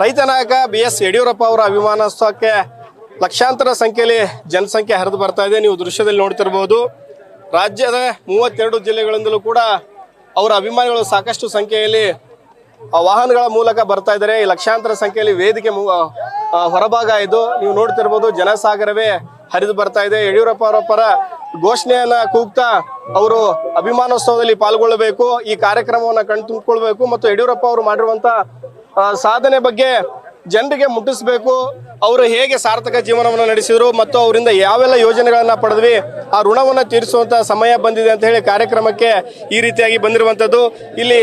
ರೈತ ನಾಯಕ BS ಯಡಿಯೂರಪ್ಪ ಅವರ ಅಭಿಮಾನೋತ್ಸವಕ್ಕೆ ಲಕ್ಷಾಂತರ ಸಂಖ್ಯೆಯಲ್ಲಿ ಜನಸಂಖ್ಯೆ ಹರಿದು ಬರ್ತಾ ಇದೆ. ನೀವು ದೃಶ್ಯದಲ್ಲಿ ನೋಡ್ತಿರಬಹುದು. ರಾಜ್ಯದ 32 ಜಿಲ್ಲೆಗಳಿಂದಲೂ ಕೂಡ ಅವರ ಅಭಿಮಾನಿಗಳು ಸಾಕಷ್ಟು ಸಂಖ್ಯೆಯಲ್ಲಿ ವಾಹನಗಳ ಮೂಲಕ ಬರ್ತಾ ಇದ್ದಾರೆ. ಈ ಲಕ್ಷಾಂತರ ಸಂಖ್ಯೆಯಲ್ಲಿ ವೇದಿಕೆ ಹೊರಭಾಗ ಇದು ನೀವು ನೋಡ್ತಿರ್ಬೋದು. ಜನಸಾಗರವೇ ಹರಿದು ಬರ್ತಾ ಇದೆ. ಯಡಿಯೂರಪ್ಪ ಅವರ ಪರ ಘೋಷಣೆಯನ್ನ ಕೂಗ್ತಾ ಅವರು ಅಭಿಮಾನೋತ್ಸವದಲ್ಲಿ ಪಾಲ್ಗೊಳ್ಳಬೇಕು, ಈ ಕಾರ್ಯಕ್ರಮವನ್ನ ಕಣ್ತುಂಬಿಕೊಳ್ಬೇಕು ಮತ್ತು ಯಡಿಯೂರಪ್ಪ ಅವರು ಮಾಡಿರುವಂತ ಸಾಧನೆ ಬಗ್ಗೆ ಜನರಿಗೆ ಮುಟ್ಟಿಸಬೇಕು. ಅವರು ಹೇಗೆ ಸಾರ್ಥಕ ಜೀವನವನ್ನು ನಡೆಸಿದ್ರು ಮತ್ತು ಅವರಿಂದ ಯಾವೆಲ್ಲ ಯೋಜನೆಗಳನ್ನ ಪಡೆದ್ವಿ, ಆ ಋಣವನ್ನ ತೀರಿಸುವಂತ ಸಮಯ ಬಂದಿದೆ ಅಂತ ಹೇಳಿ ಕಾರ್ಯಕ್ರಮಕ್ಕೆ ಈ ರೀತಿಯಾಗಿ ಬಂದಿರುವಂತದ್ದು. ಇಲ್ಲಿ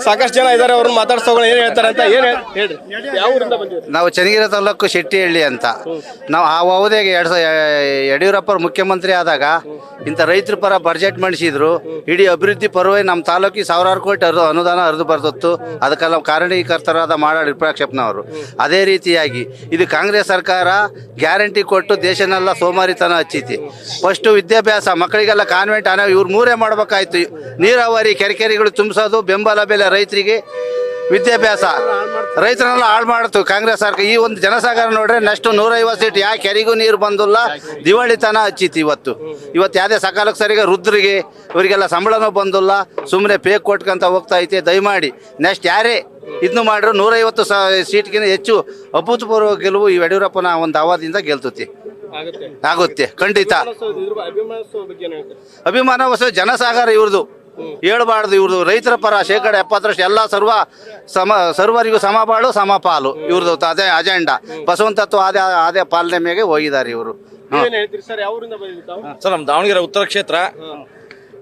ಸಾಕಷ್ಟು ಜನ ಇದ್ದಾರೆ, ಅವ್ರನ್ನ ಮಾತಾಡ್ಸೋಣ. ಏನ್ ಹೇಳ್ತಾರೆ ಅಂತ ಹೇಳ್ರಿ. ಯಾವ ಊರಿಂದ ಬಂದಿದ್ದೀರಿ? ನಾವು ಚನ್ನಗಿರಿ ತಾಲೂಕು ಶೆಟ್ಟಿಹಳ್ಳಿ ಅಂತ. ನಾವು ಆ ಅವಧಿಗೆ ಯಡಿಯೂರಪ್ಪ ಮುಖ್ಯಮಂತ್ರಿ ಆದಾಗ ಇಂಥ ರೈತರ ಪರ ಬಜೆಟ್ ಮಾಡಿಸಿದ್ರು. ಇಡೀ ಅಭಿವೃದ್ಧಿ ಪರವೇ ನಮ್ಮ ತಾಲೂಕಿಗೆ ಸಾವಿರಾರು ಕೋಟಿ ಅನುದಾನ ಹರಿದು ಬರ್ತಿತ್ತು. ಅದಕ್ಕೆಲ್ಲ ಕಾರಣೀಕರ್ತರಾದ ಮಾಡಾಳ ವಿರೂಪಾಕ್ಷಪ್ಪನವರು. ಅದೇ ರೀತಿಯಾಗಿ ಇದು ಕಾಂಗ್ರೆಸ್ ಸರ್ಕಾರ ಗ್ಯಾರಂಟಿ ಕೊಟ್ಟು ದೇಶನೆಲ್ಲ ಸೋಮಾರಿತನ ಹಚ್ಚೈತಿ. ಫಸ್ಟು ವಿದ್ಯಾಭ್ಯಾಸ ಮಕ್ಕಳಿಗೆಲ್ಲ ಕಾನ್ವೆಂಟ್ ಇವ್ರು ಮೂರೇ ಮಾಡ್ಬೇಕಾಯ್ತು. ನೀರಾವರಿ ಕೆರೆಗಳು ತುಂಬಿಸೋದು, ಬೆಂಬಲ ಬೆಲೆ ರೈತರಿಗೆ, ವಿದ್ಯಾಭ್ಯಾಸ. ರೈತರನ್ನೆಲ್ಲ ಹಾಳು ಮಾಡ್ತು ಕಾಂಗ್ರೆಸ್ ಸರ್ಕಾರ. ಈ ಒಂದು ಜನಸಾಗರ ನೋಡ್ರೆ ನೆಕ್ಸ್ಟ್ 150 ಸೀಟ್ ಯಾ ಕೆರೆಗೂ ನೀರು ಬಂದಿಲ್ಲ, ದಿವಾಳಿತನ ಹಚ್ಚಿತ್ತು. ಇವತ್ತು ಯಾವುದೇ ಸಕಾಲಕ್ಕೆ ಸರಿಗೆ ರುದ್ರಿಗೆ ಇವರಿಗೆಲ್ಲ ಸಂಬಳನೂ ಬಂದಿಲ್ಲ, ಸುಮ್ಮನೆ ಪೇಕ್ ಕೊಟ್ಕೊಂತ ಹೋಗ್ತಾ ಐತೆ. ದಯಮಾಡಿ ನೆಕ್ಸ್ಟ್ ಯಾರೇ ಇದನ್ನು ಮಾಡಿದ್ರು 150 ಸೀಟ್ಗಿಂತ ಹೆಚ್ಚು ಅಭೂತಪೂರ್ವ ಗೆಲುವು ಈ ಯಡಿಯೂರಪ್ಪನ ಒಂದು ಅವಧಿಯಿಂದ ಗೆಲ್ತತಿ ಆಗುತ್ತೆ ಖಂಡಿತ. ಅಭಿಮಾನೋತ್ಸವ ಜನಸಾಗರ ಇವ್ರದ್ದು ಹೇಳ್ಬಾರ್ದು. ಇವ್ರದ್ದು ರೈತರ ಪರ 70% ಎಲ್ಲ ಸರ್ವರಿಗೂ ಸಮಬಾಳು ಸಮಪಾಲು ಇವ್ರದ್ದು ಅದೇ ಅಜೆಂಡಾ. ಬಸವಂತತ್ವ ಅದೇ ಪಾಲನೆ ಮೇಲೆ ಹೋಗಿದ್ದಾರೆ ಇವರು. ಸರ್, ನಮ್ಮ ದಾವಣಗೆರೆ ಉತ್ತರ ಕ್ಷೇತ್ರ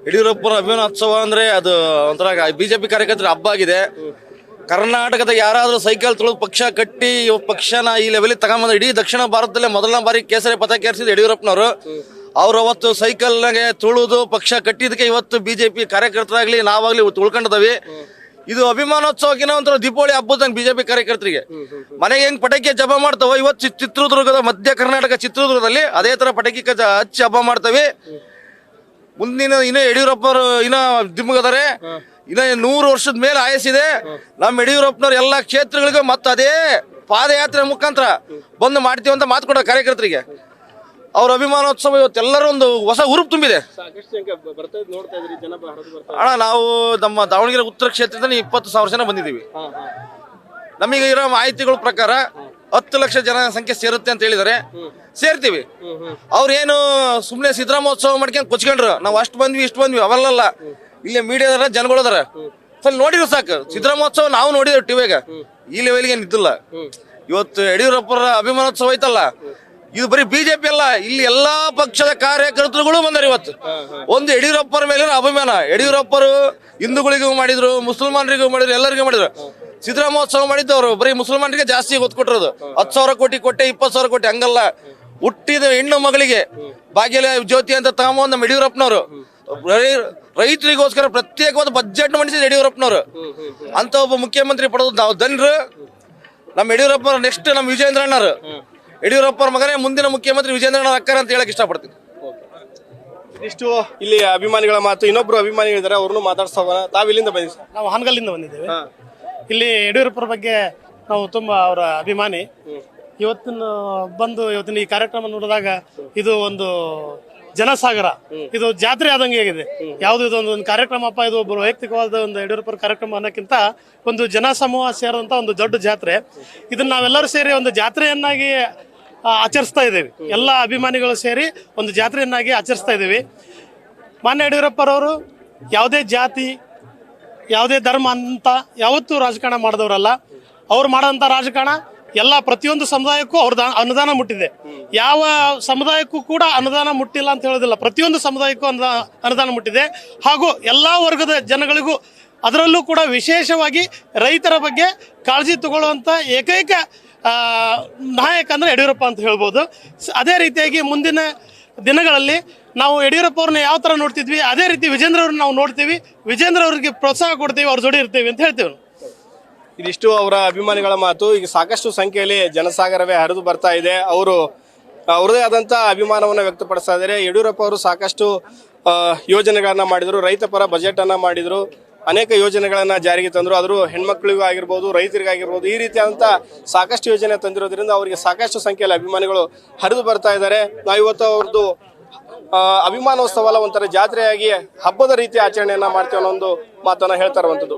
ಯಡಿಯೂರಪ್ಪನ ಅಭಿಮಾನೋತ್ಸವ ಅಂದ್ರೆ ಅದು ಒಂಥರ ಬಿಜೆಪಿ ಕಾರ್ಯಕರ್ತರ ಹಬ್ಬ ಆಗಿದೆ. ಕರ್ನಾಟಕದ ಯಾರಾದ್ರೂ ಸೈಕಲ್ ತುಳಿದು ಪಕ್ಷ ಕಟ್ಟಿ ಪಕ್ಷನ ಈ ಲೆವೆಲ್ ತಗೊಂಬಂದ್ರೆ ಇಡೀ ದಕ್ಷಿಣ ಭಾರತದಲ್ಲೇ ಮೊದಲನೇ ಬಾರಿ ಕೇಸರಿ ಪತಾಕೆ ಏರಿಸಿದ ಯಡಿಯೂರಪ್ಪನವರು. ಅವ್ರು ಅವತ್ತು ಸೈಕಲ್ನಾಗೆ ತುಳಿದು ಪಕ್ಷ ಕಟ್ಟಿದಕ್ಕೆ ಇವತ್ತು ಬಿಜೆಪಿ ಕಾರ್ಯಕರ್ತರಾಗ್ಲಿ ನಾವಾಗ್ಲಿ ಉಳ್ಕೊಂಡಿದವಿ. ಇದು ಅಭಿಮಾನೋತ್ಸವಕ್ಕಿಂತ ಒಂಥರ ದೀಪಾವಳಿ ಹಬ್ಬದಂಗೆ ಬಿಜೆಪಿ ಕಾರ್ಯಕರ್ತರಿಗೆ. ಮನೆಗೆ ಹೆಂಗ್ ಪಟಾಕಿ ಹಬ್ಬ ಮಾಡ್ತಾವ, ಇವತ್ತು ಚಿತ್ರದುರ್ಗದ ಮಧ್ಯ ಕರ್ನಾಟಕ ಚಿತ್ರದುರ್ಗದಲ್ಲಿ ಅದೇ ತರ ಪಟಾಕಿ ಹಚ್ಚಿ ಹಬ್ಬ ಮಾಡ್ತವೆ. ಮುಂದಿನ ಇನ್ನ ಯಡಿಯೂರಪ್ಪರು ಇನ್ನ ದಿಮ್ಮಗದಾರೆ. ಇನ್ನ 100 ವರ್ಷದ ಮೇಲೆ ಆಯಸ್ಸಿದೆ ನಮ್ಮ ಯಡಿಯೂರಪ್ಪನವ್ರು ಎಲ್ಲಾ ಕ್ಷೇತ್ರಗಳಿಗೂ ಮತ್ತೆ ಅದೇ ಪಾದಯಾತ್ರೆ ಮುಖಾಂತರ ಬಂದು ಮಾಡ್ತೀವಿ ಅಂತ ಮಾತು ಕೊಡೋ ಕಾರ್ಯಕರ್ತರಿಗೆ. ಅವ್ರ ಅಭಿಮಾನೋತ್ಸವ ಇವತ್ತೆಲ್ಲರೂ ಒಂದು ಹೊಸ ಹುರುಪು ತುಂಬಿದೆ. ಅಣ್ಣ, ನಾವು ನಮ್ಮ ದಾವಣಗೆರೆ ಉತ್ತರ ಕ್ಷೇತ್ರದಲ್ಲಿ 20,000 ಜನ ಬಂದಿದ್ದೀವಿ. ನಮಗೆ ಇರೋ ಮಾಹಿತಿಗಳ ಪ್ರಕಾರ 10 ಲಕ್ಷ ಜನ ಸಂಖ್ಯೆ ಸೇರುತ್ತೆ ಅಂತ ಹೇಳಿದಾರೆ. ಸೇರ್ತೀವಿ. ಅವ್ರೇನು ಸುಮ್ನೆ ಸಿದ್ದರಾಮೋತ್ಸವ ಮಾಡ್ಕೊಂಡು ಕೊಚ್ಕೊಂಡ್ರು ನಾವು ಅಷ್ಟು ಬಂದ್ವಿ ಇಷ್ಟು ಬಂದ್ವಿ ಅವೆಲ್ಲ. ಇಲ್ಲಿ ಮೀಡಿಯಾದ ಜನಗಳದಾರ ಸ್ವಲ್ಪ ನೋಡಿದ್ರು ಸಾಕು. ಸಿದ್ದರಾಮೋತ್ಸವ ನಾವು ನೋಡಿದ್ರು ಟಿವಿಯಾಗ, ಈ ಲೆವೆಲ್ಗೆ ನಿಂತಿಲ್ಲ. ಇವತ್ತು ಯಡಿಯೂರಪ್ಪರ ಅಭಿಮಾನೋತ್ಸವ ಐತಲ್ಲ, ಇದು ಬರೀ ಬಿಜೆಪಿ ಅಲ್ಲ, ಇಲ್ಲಿ ಎಲ್ಲಾ ಪಕ್ಷದ ಕಾರ್ಯಕರ್ತರುಗಳು ಬಂದಾರೆ. ಇವತ್ತು ಒಂದು ಯಡಿಯೂರಪ್ಪರ ಮೇಲೆ ಅಭಿಮಾನ. ಯಡಿಯೂರಪ್ಪರು ಹಿಂದೂಗಳಿಗೂ ಮಾಡಿದ್ರು, ಮುಸಲ್ಮಾನರಿಗೂ ಮಾಡಿದ್ರು, ಎಲ್ಲರಿಗೂ ಮಾಡಿದ್ರು. ಸಿದ್ದರಾಮೋತ್ಸವ ಮಾಡಿದ್ದವರು ಬರೀ ಮುಸಲ್ಮಾನರಿಗೆ ಜಾಸ್ತಿ ಒತ್ತು ಕೊಟ್ಟಿರೋದು. 10,000 ಕೋಟಿ ಕೊಟ್ಟೆ, 20,000 ಕೋಟಿ ಹಂಗಲ್ಲ. ಹುಟ್ಟಿದ ಹೆಣ್ಣು ಮಗಳಿಗೆ ಭಾಗ್ಯ ಜ್ಯೋತಿ ಅಂತ ತಗೊಂಬಂದ್ ನಮ್ಮ ಯಡಿಯೂರಪ್ಪನವರು. ರೈತರಿಗೋಸ್ಕರ ಪ್ರತ್ಯೇಕವಾದ ಬಜೆಟ್ ಮಂಡಿಸಿದ ಯಡಿಯೂರಪ್ಪನವರು. ಅಂತ ಒಬ್ಬ ಮುಖ್ಯಮಂತ್ರಿ ಪಡೆದು ನಾವು ಧನ್ಯರು. ನಮ್ಮ ಯಡಿಯೂರಪ್ಪ ನೆಕ್ಸ್ಟ್ ನಮ್ಮ ವಿಜಯೇಂದ್ರಣ್ಣರು, ಯಡಿಯೂರಪ್ಪರ ಮಗನೇ ಮುಂದಿನ ಮುಖ್ಯಮಂತ್ರಿ ವಿಜಯೇಂದ್ರಣ್ಣ ಅಕ್ಕರ ಅಂತ ಹೇಳಕ್ ಇಷ್ಟಪಡ್ತೀನಿ. ಇಷ್ಟು ಇಲ್ಲಿ ಅಭಿಮಾನಿಗಳ ಮಾತು. ಇನ್ನೊಬ್ರು ಅಭಿಮಾನಿಗಳಿದ್ದಾರೆ, ಅವ್ರನ್ನು ಮಾತಾಡ್ಸೋಣ. ತಾವ್ ಇಲ್ಲಿಂದ ಬಂದಿದ್ದೀವಿ? ನಾವು ಹಾನಗಲ್ಲಿಂದ ಬಂದಿದ್ದೇವೆ. ಇಲ್ಲಿ ಯಡಿಯೂರಪ್ಪರ ಬಗ್ಗೆ ನಾವು ತುಂಬಾ ಅವರ ಅಭಿಮಾನಿ. ಇವತ್ತಿನ ಈ ಕಾರ್ಯಕ್ರಮ ನೋಡಿದಾಗ ಇದು ಒಂದು ಜನಸಾಗರ, ಇದು ಜಾತ್ರೆ ಆದಂಗೆ ಆಗಿದೆ. ಯಾವ್ದು ಇದೊಂದು ಕಾರ್ಯಕ್ರಮಪ್ಪ, ಇದು ಒಬ್ಬರು ವೈಯಕ್ತಿಕವಾದ ಒಂದು ಯಡಿಯೂರಪ್ಪರ ಕಾರ್ಯಕ್ರಮ ಅನ್ನೋಕ್ಕಿಂತ ಒಂದು ಜನಸಮೂಹ ಸೇರಿದಂತ ಒಂದು ದೊಡ್ಡ ಜಾತ್ರೆ. ಇದನ್ನ ನಾವೆಲ್ಲರೂ ಸೇರಿ ಒಂದು ಜಾತ್ರೆಯನ್ನಾಗಿ ಆಚರಿಸ್ತಾ ಇದ್ದೇವೆ. ಎಲ್ಲ ಅಭಿಮಾನಿಗಳು ಸೇರಿ ಒಂದು ಜಾತ್ರೆಯನ್ನಾಗಿ ಆಚರಿಸ್ತಾ ಇದ್ದೀವಿ. ಮಾನ್ಯ ಯಡಿಯೂರಪ್ಪರವರು ಯಾವುದೇ ಜಾತಿ, ಯಾವುದೇ ಧರ್ಮ ಅಂತ ಯಾವತ್ತೂ ರಾಜಕಾರಣ ಮಾಡಿದವರಲ್ಲ. ಅವ್ರು ಮಾಡೋಂಥ ರಾಜಕಾರಣ ಎಲ್ಲ ಪ್ರತಿಯೊಂದು ಸಮುದಾಯಕ್ಕೂ ಅವ್ರದ್ದು ಅನುದಾನ ಮುಟ್ಟಿದೆ. ಯಾವ ಸಮುದಾಯಕ್ಕೂ ಕೂಡ ಅನುದಾನ ಮುಟ್ಟಿಲ್ಲ ಅಂತ ಹೇಳೋದಿಲ್ಲ. ಪ್ರತಿಯೊಂದು ಸಮುದಾಯಕ್ಕೂ ಅನುದಾನ ಮುಟ್ಟಿದೆ. ಹಾಗೂ ಎಲ್ಲಾ ವರ್ಗದ ಜನಗಳಿಗೂ, ಅದರಲ್ಲೂ ಕೂಡ ವಿಶೇಷವಾಗಿ ರೈತರ ಬಗ್ಗೆ ಕಾಳಜಿ ತಗೊಳ್ಳುವಂತ ಏಕೈಕ ನಾಯಕ ಅಂದ್ರೆ ಯಡಿಯೂರಪ್ಪ ಅಂತ ಹೇಳ್ಬೋದು. ಅದೇ ರೀತಿಯಾಗಿ ಮುಂದಿನ ದಿನಗಳಲ್ಲಿ ನಾವು ಯಡಿಯೂರಪ್ಪ ಅವ್ರನ್ನ ಯಾವ ತರ ನೋಡ್ತಿದ್ವಿ, ಅದೇ ರೀತಿ ವಿಜೇಂದ್ರ ಅವ್ರನ್ನ ನಾವು ನೋಡ್ತೀವಿ. ವಿಜೇಂದ್ರ ಅವ್ರಿಗೆ ಪ್ರೋತ್ಸಾಹ ಕೊಡ್ತೀವಿ, ಅವ್ರ ಜೋಡಿ ಇರ್ತೀವಿ ಅಂತ ಹೇಳ್ತೀವಿ. ಇದಿಷ್ಟು ಅವರ ಅಭಿಮಾನಿಗಳ ಮಾತು. ಈಗ ಸಾಕಷ್ಟು ಸಂಖ್ಯೆಯಲ್ಲಿ ಜನಸಾಗರವೇ ಹರಿದು ಬರ್ತಾ ಇದೆ. ಅವರು ಅವರದೇ ಆದಂತ ಅಭಿಮಾನವನ್ನ ವ್ಯಕ್ತಪಡಿಸ್ತಾ ಇದ್ದಾರೆ. ಯಡಿಯೂರಪ್ಪ ಅವರು ಸಾಕಷ್ಟು ಯೋಜನೆಗಳನ್ನ ಮಾಡಿದ್ರು, ರೈತ ಪರ ಬಜೆಟ್ ಅನ್ನ ಮಾಡಿದ್ರು. ಅನೇಕ ಯೋಜನೆಗಳನ್ನ ಜಾರಿಗೆ ತಂದರು. ಆದರೂ ಹೆಣ್ಮಕ್ಳಿಗೂ ಆಗಿರ್ಬೋದು, ರೈತರಿಗಾಗಿರ್ಬೋದು, ಈ ರೀತಿಯಾದಂಥ ಸಾಕಷ್ಟು ಯೋಜನೆ ತಂದಿರೋದ್ರಿಂದ ಅವರಿಗೆ ಸಾಕಷ್ಟು ಸಂಖ್ಯೆಯಲ್ಲಿ ಅಭಿಮಾನಿಗಳು ಹರಿದು ಬರ್ತಾ ಇದ್ದಾರೆ. ನಾವಿವತ್ತು ಅವ್ರದ್ದು ಅಭಿಮಾನೋತ್ಸವ ಅಲ್ಲ, ಒಂಥರ ಜಾತ್ರೆಯಾಗಿ ಹಬ್ಬದ ರೀತಿ ಆಚರಣೆಯನ್ನ ಮಾಡ್ತೀವಿ ಅನ್ನೋ ಒಂದು ಮಾತನ್ನ ಹೇಳ್ತಾ ಇರುವಂಥದ್ದು.